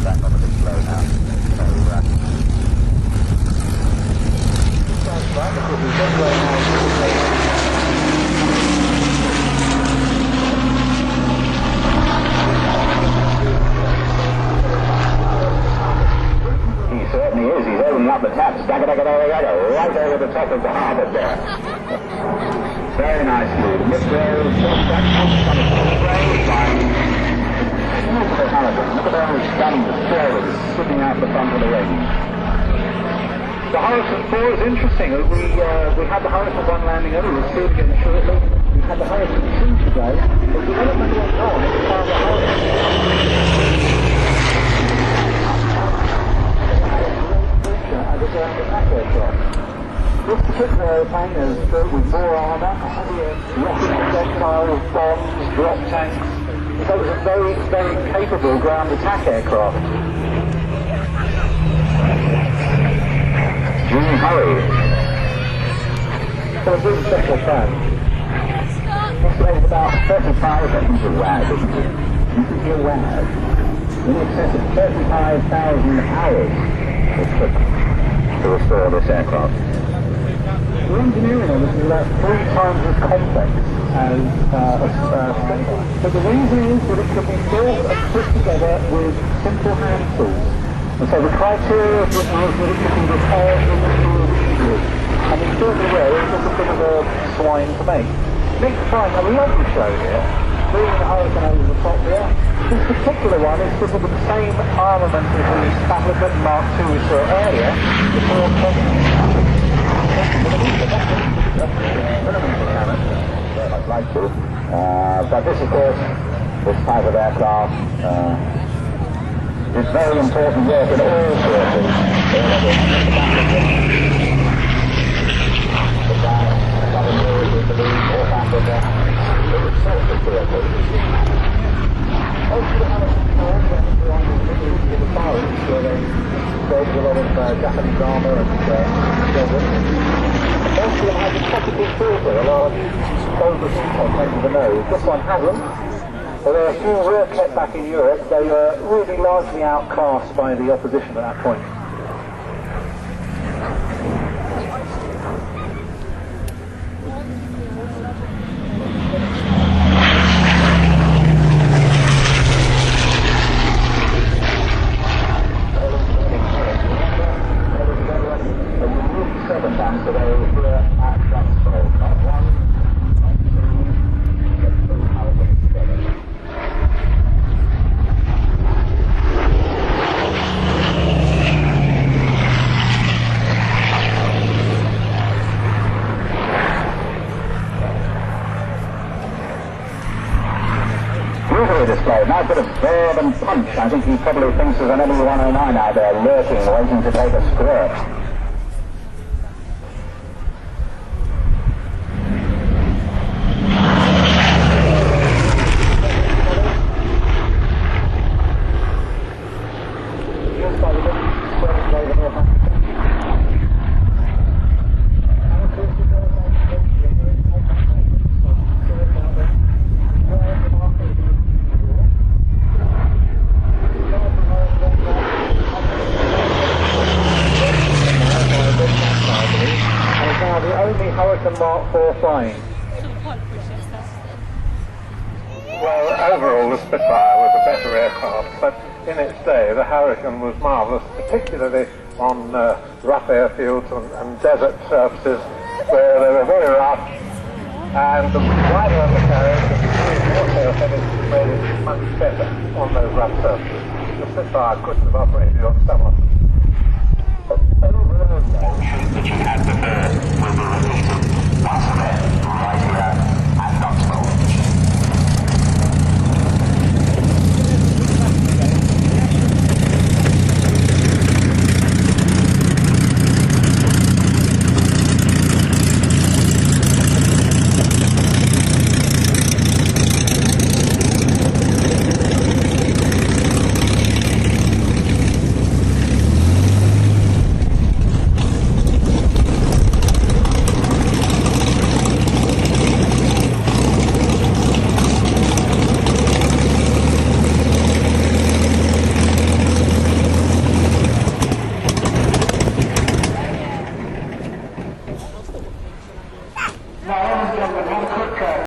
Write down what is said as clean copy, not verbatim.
back on the big slow now. So, sounds right, because we've got right now. He certainly is. He's opening up the taps. Right over the top of the harbour there. Very nicely. Mid-rail, that comes on a full-rail line. Look at those guns forward, sitting out the front of the ring. The Hurricane 4 is interesting. We had the Hurricane 1 landing earlier. We'll see it again shortly. We had the Hurricane 2 today. The development went on at the time of the Hurricane. This particular airplane is built with more armour, a heavier rocket projectiles, bombs, drop tanks. So it was a very, very capable ground attack aircraft. G-HURY. So a really special plan. This weighs about 35 seconds of WAG, isn't it? This is your WAG. In excess of 35,000 hours it took to restore this aircraft. The engineering of this is about 3 times as complex as simple. But the reason is that it can be built and put together with simple hand tools. And so the criteria was that it could be repaired in the field easily. And in certain ways, this is a bit of a swine to make. Next time, a lovely show here, bringing the Hurricane over the top here. This particular one is fitted with the same armament as the Fabricant Mark II we saw earlier, before I'd like to. But this, of course, this type of aircraft is very important work in all sources. A lot of Japanese armour and most of them have a tropical filter, a large bulbous top over the nose. This one hasn't. But there are a few rear kept back in Europe. They were really largely outclassed by the opposition at that point. Today here at Dunsfold. Not one, not two, but 2 hurricanes together. Beautifully displayed. Nice bit of verve and punch. I think he probably thinks there's an ME-109 out there lurking, waiting to take a squirt. Mark 4 flying. Well, overall the Spitfire was a better aircraft, but in its day the Hurricane was marvellous, particularly on rough airfields and desert surfaces where they were very rough, and the wider undercarriage and the warfare headed made it much better on those rough surfaces. The Spitfire couldn't have operated on some of them. That you had prepared will be repeated once again right